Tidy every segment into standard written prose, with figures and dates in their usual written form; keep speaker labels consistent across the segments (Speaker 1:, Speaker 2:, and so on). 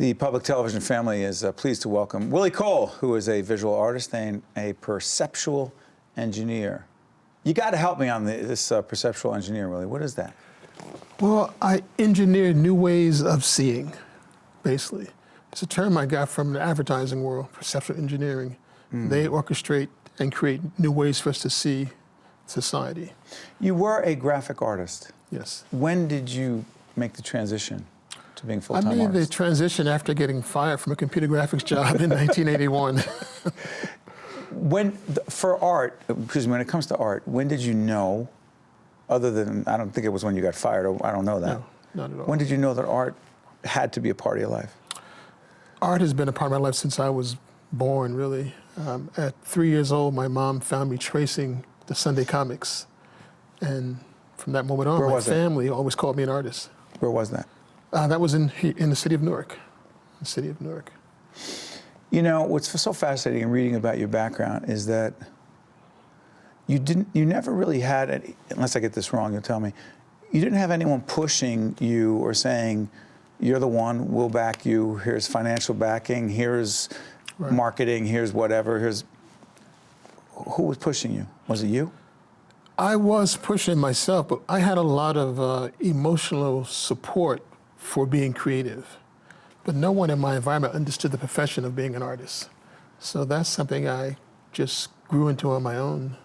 Speaker 1: The public television family is pleased to welcome Willie Cole, who is a visual artist and a perceptual engineer. You got to help me on this perceptual engineer, Willie. What is that?
Speaker 2: Well, I engineer new ways of seeing, basically. It's a term I got from the advertising world, perceptual engineering. They orchestrate and create new ways for us to see society.
Speaker 1: You were a graphic artist.
Speaker 2: Yes.
Speaker 1: When did you make the transition to being full-time
Speaker 2: I made
Speaker 1: artist?
Speaker 2: the transition after getting fired from a computer graphics job in 1981.
Speaker 1: When it comes to art, when did you know, other than, I don't think it was when you got fired, I don't know that.
Speaker 2: No, not at all.
Speaker 1: When did you know that art had to be a part of your life?
Speaker 2: Art has been a part of my life since I was born, really. At 3 years old, my mom found me tracing the Sunday comics. And from that moment on, my family always called me an artist.
Speaker 1: Where was that?
Speaker 2: That was in the city of Newark. The city of Newark.
Speaker 1: You know, what's so fascinating in reading about your background is that you never really had any, unless I get this wrong, you'll tell me, you didn't have anyone pushing you or saying, you're the one, we'll back you, here's financial backing, here's marketing, here's whatever, who was pushing you? Was it you?
Speaker 2: I was pushing myself, but I had a lot of emotional support for being creative. But no one in my environment understood the profession of being an artist. So that's something I just grew into on my own.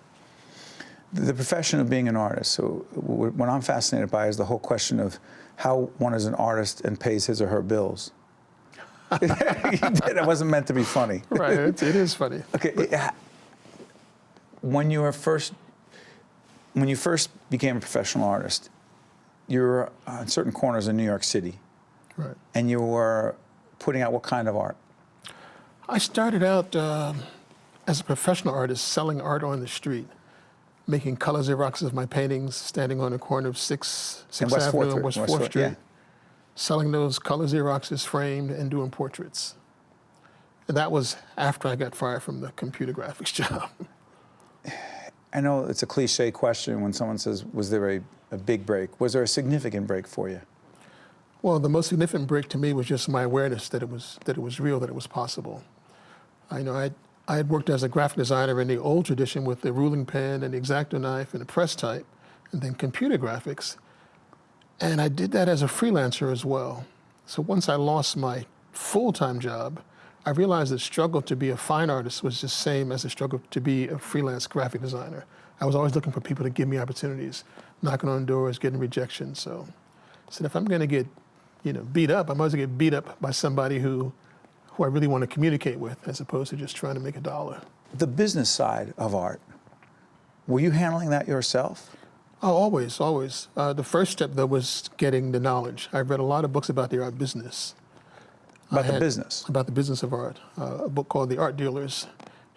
Speaker 1: The profession of being an artist. So what I'm fascinated by is the whole question of how one is an artist and pays his or her bills. It wasn't meant to be funny.
Speaker 2: Right, it is funny.
Speaker 1: Okay, when you first became a professional artist, you were on certain corners in New York City.
Speaker 2: Right.
Speaker 1: And you were putting out what kind of art?
Speaker 2: I started out as a professional artist selling art on the street, making color Xeroxes of my paintings, standing on the corner of 6th Avenue and West 4th Street, yeah. Selling those color Xeroxes framed and doing portraits. And that was after I got fired from the computer graphics job.
Speaker 1: I know it's a cliche question when someone says, was there a big break? Was there a significant break for you?
Speaker 2: Well, the most significant break to me was just my awareness that it was real, that it was possible. I had worked as a graphic designer in the old tradition with the ruling pen and the X-Acto knife and the press type, and then computer graphics. And I did that as a freelancer as well. So once I lost my full-time job, I realized the struggle to be a fine artist was the same as the struggle to be a freelance graphic designer. I was always looking for people to give me opportunities, knocking on doors, getting rejection. So I said, if I'm going to get beat up, I might as well get beat up by somebody who I really want to communicate with, as opposed to just trying to make a dollar.
Speaker 1: The business side of art, were you handling that yourself?
Speaker 2: Oh, always, always. The first step, though, was getting the knowledge. I've read a lot of books about the art business.
Speaker 1: About the business?
Speaker 2: About the business of art. A book called The Art Dealers.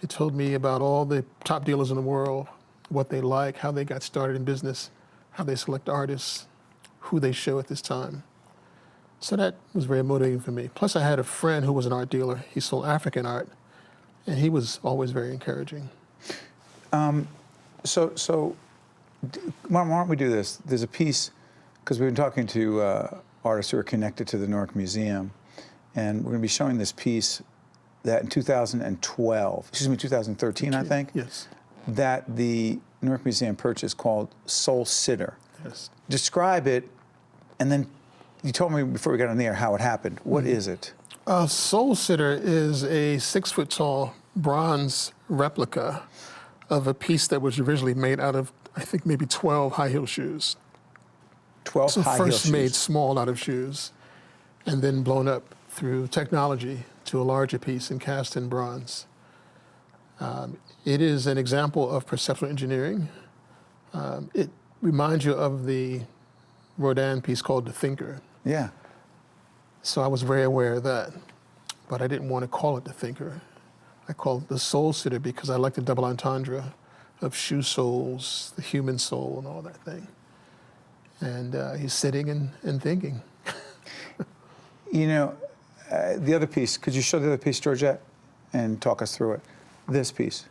Speaker 2: It told me about all the top dealers in the world, what they like, how they got started in business, how they select artists, who they show at this time. So that was very motivating for me. Plus, I had a friend who was an art dealer. He sold African art, and he was always very encouraging.
Speaker 1: So why don't we do this? There's a piece, because we've been talking to artists who are connected to the Newark Museum, and we're going to be showing this piece that in 2013, I think,
Speaker 2: yes,
Speaker 1: that the Newark Museum purchased called Soul Sitter.
Speaker 2: Yes.
Speaker 1: Describe it, and then you told me before we got on the air how it happened. What is it?
Speaker 2: Soul Sitter is a 6-foot-tall bronze replica of a piece that was originally made out of, I think, maybe 12 high-heel shoes.
Speaker 1: 12 high-heel shoes?
Speaker 2: So first made small out of shoes, and then blown up through technology to a larger piece and cast in bronze. It is an example of perceptual engineering. It reminds you of the Rodin piece called The Thinker.
Speaker 1: Yeah.
Speaker 2: So I was very aware of that, but I didn't want to call it The Thinker. I called it the Soul Sitter because I like the double entendre of shoe soles, the human soul, and all that thing. And he's sitting and thinking.
Speaker 1: You know, the other piece, could you show the other piece, Georgette, and talk us through it? This piece.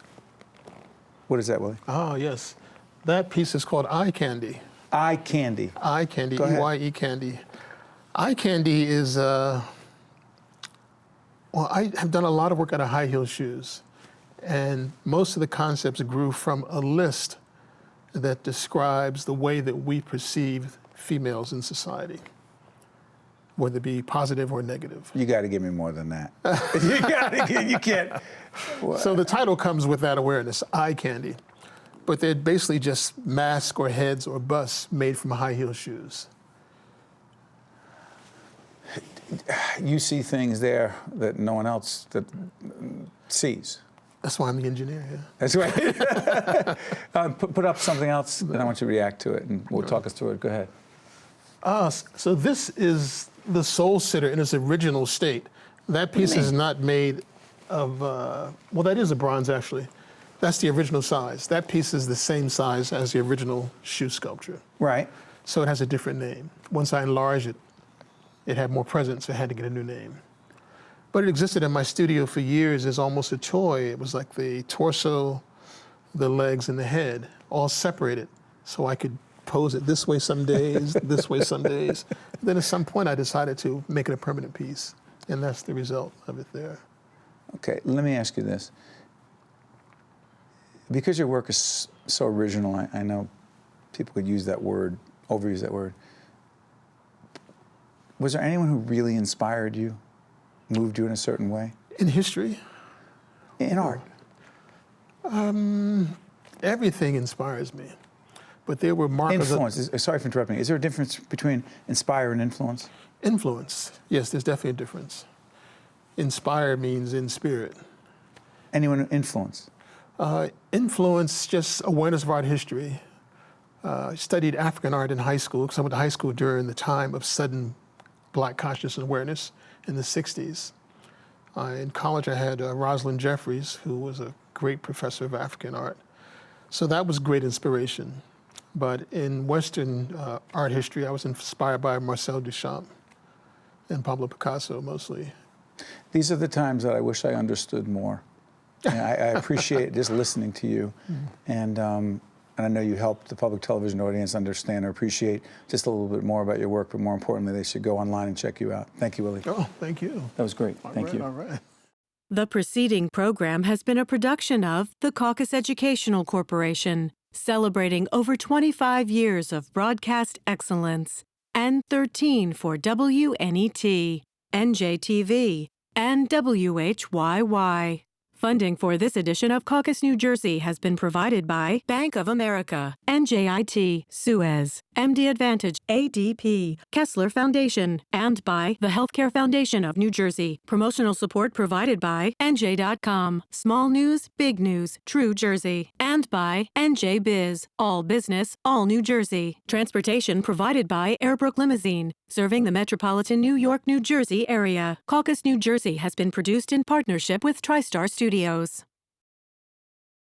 Speaker 1: What is that, Willie?
Speaker 2: Oh, yes. That piece is called Eye Candy.
Speaker 1: Eye Candy.
Speaker 2: Eye Candy,
Speaker 1: Go ahead.
Speaker 2: E-Y-E Candy. Eye Candy is Well, I have done a lot of work out of high heel shoes, and most of the concepts grew from a list that describes the way that we perceive females in society, whether it be positive or negative.
Speaker 1: You got to give me more than that. You can't.
Speaker 2: So the title comes with that awareness, eye candy. But they're basically just masks or heads or busts made from high heel shoes.
Speaker 1: You see things there that no one else sees.
Speaker 2: That's why I'm the engineer, yeah.
Speaker 1: That's right. Put up something else, and I want you to react to it, and we'll talk us through it. Go ahead.
Speaker 2: So this is the Soul Sitter in its original state. That piece is not made of, well, that is a bronze, actually. That's the original size. That piece is the same size as the original shoe sculpture.
Speaker 1: Right.
Speaker 2: So it has a different name. Once I enlarged it, it had more presence. It had to get a new name. But it existed in my studio for years as almost a toy. It was like the torso, the legs, and the head all separated. So I could pose it this way some days, this way some days. Then at some point I decided to make it a permanent piece. And that's the result of it there.
Speaker 1: Okay, let me ask you this. Because your work is so original, I know people could use that word, overuse that word. Was there anyone who really inspired you, moved you in a certain way?
Speaker 2: In history?
Speaker 1: In art?
Speaker 2: Everything inspires me. But there were markers of
Speaker 1: Influence. Sorry for interrupting. Is there a difference between inspire and influence?
Speaker 2: influence. Yes, there's definitely a difference. Inspire means in spirit.
Speaker 1: Anyone influence?
Speaker 2: Influence, just awareness of art history. I studied African art in high school, because I went to high school during the time of sudden Black consciousness and awareness in the 60s. In college, I had Rosalind Jeffries, who was a great professor of African art. So that was great inspiration. But in Western art history, I was inspired by Marcel Duchamp and Pablo Picasso mostly.
Speaker 1: These are the times that I wish I understood more. And I appreciate just listening to you. And I know you helped the public television audience understand or appreciate just a little bit more about your work, but more importantly, they should go online and check you out. Thank you, Willie.
Speaker 2: Oh, thank you.
Speaker 1: That was great. Thank you.
Speaker 2: All right.
Speaker 3: The preceding program has been a production of the Caucus Educational Corporation, celebrating over 25 years of broadcast excellence, and 13 for WNET, NJTV, and WHYY. Funding for this edition of Caucus New Jersey has been provided by Bank of America, NJIT, Suez, MD Advantage, ADP, Kessler Foundation, and by the Healthcare Foundation of New Jersey. Promotional support provided by NJ.com, Small News, Big News, True Jersey, and by NJ Biz, All Business, All New Jersey. Transportation provided by Airbrook Limousine, serving the metropolitan New York, New Jersey area. Caucus New Jersey has been produced in partnership with TriStar Studios.